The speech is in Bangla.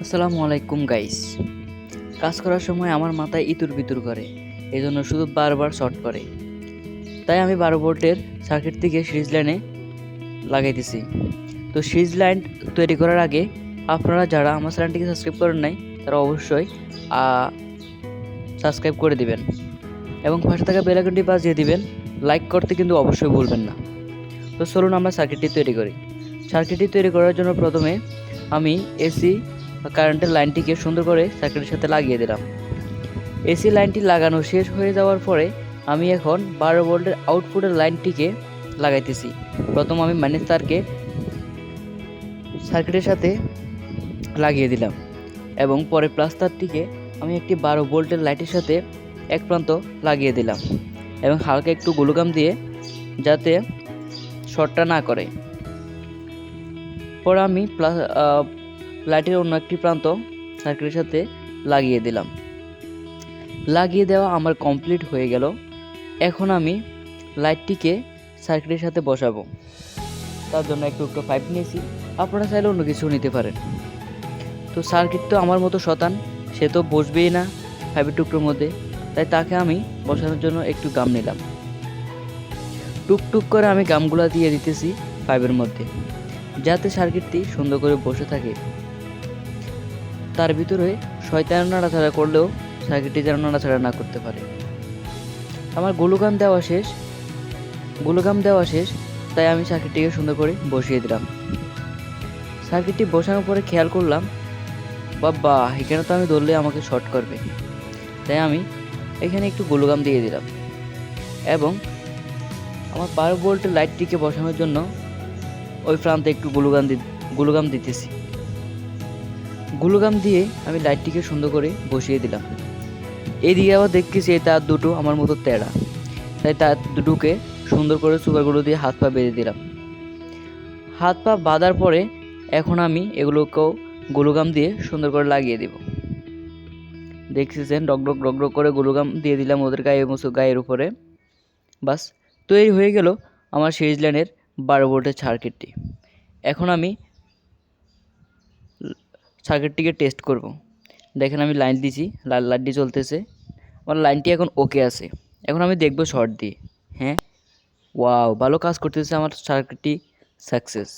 আসসালামু আলাইকুম গাইস। কাজ করার সময় আমার মাথায় ইতুর বিতুর করে, এই জন্য শুধু বারবার শর্ট করে। তাই আমি 12 ভোল্টের সার্কিট থেকে সিরিজ লাইনে লাগাইতেছি। তো সিরিজ লাইন তৈরি করার আগে আপনারা যারা আমার চ্যানেলটিকে সাবস্ক্রাইব করেন নাই তারা অবশ্যই সাবস্ক্রাইব করে দিবেন এবং পাশে থাকা বেল আইকনটি বাজিয়ে দিবেন। লাইক করতে কিন্তু অবশ্যই ভুলবেন না। তো চলুন আমরা সার্কিটটি তৈরি করি। সার্কিটটি তৈরি করার জন্য প্রথমে আমি এসি কারেন্টের লাইনটিকে সুন্দর করে সার্কিটের সাথে লাগিয়ে দিলাম। এসি লাইনটি লাগানো শেষ হয়ে যাওয়ার পরে আমি এখন 12 ভোল্টের আউটপুটের লাইনটিকে লাগাইতেছি। প্রথম আমি মাইনাস তারকে সার্কিটের সাথে লাগিয়ে দিলাম এবং পরে প্লাস তারটিকে আমি একটি 12 ভোল্টের লাইটের সাথে এক প্রান্ত লাগিয়ে দিলাম এবং হালকা একটু গ্লুগাম দিয়ে যাতে শর্টটা না করে। পরে আমি লাইটের অন্য একটি প্রান্ত সার্কিটের সাথে লাগিয়ে দিলাম। লাগিয়ে দেওয়া আমার কমপ্লিট হয়ে গেল। এখন আমি লাইটটিকে সার্কিটের সাথে বসাবো। তার জন্য একটু পাইপ নিয়েছি, আপনারা চাইলে অন্য কিছু নিতে পারেন। তো সার্কিট তো আমার মতো শতান, সে তো বসবেই না পাইপের টুকরোর মধ্যে, তাই তাকে আমি বসানোর জন্য একটু গাম নিলাম। টুকটুক করে আমি গামগুলা দিয়ে দিতেছি পাইপের মধ্যে, যাতে সার্কিটটি সুন্দর করে বসে থাকে। তার ভিতরে শয়তান নাড়াচাড়া করলেও সার্কিটটি যেন নাড়াচাড়া না করতে পারে। আমার গ্লুগাম দেওয়া শেষ, তাই আমি সার্কিটটিকে সুন্দর করে বসিয়ে দিলাম। সার্কিটটি বসানোর পরে খেয়াল করলাম, বাবা এখানে তো আমি ধরলে আমাকে শর্ট করবে, তাই আমি এখানে একটু গ্লুগাম দিয়ে দিলাম এবং আমার 12 ভোল্টের লাইটটিকে বসানোর জন্য ওই প্রান্তে একটু গ্লুগাম দিতেছি। গ্লুগাম দিয়ে আমি লাইটটিকে সুন্দর করে বসিয়ে দিলাম। এদিকে আবার দেখতেছি এই তার দুটো আমার মতো তেড়া, তাই তার দুটোকে সুন্দর করে সুপারগুলো দিয়ে হাত পা বেঁধে দিলাম। হাত পা বাঁধার পরে এখন আমি এগুলোকেও গ্লুগাম দিয়ে সুন্দর করে লাগিয়ে দেব। দেখতেছেন ডক ডক করে গ্লুগাম দিয়ে দিলাম ওদের গায়ের উপরে। বাস তৈরি হয়ে গেল আমার সিরিজ লাইনের 12 ভোল্টের সার্কিটটি। এখন আমি সার্কিটটিকে টেস্ট করব। দেখেন আমি লাইন দিয়েছি, লাইটটি চলতেছে, আমার লাইনটি এখন ওকে আছে। এখন আমি দেখব শর্ট দিয়ে। হ্যাঁ, ওয়াও, ভালো কাজ করতেছে আমার সার্কিটটি, সাকসেস।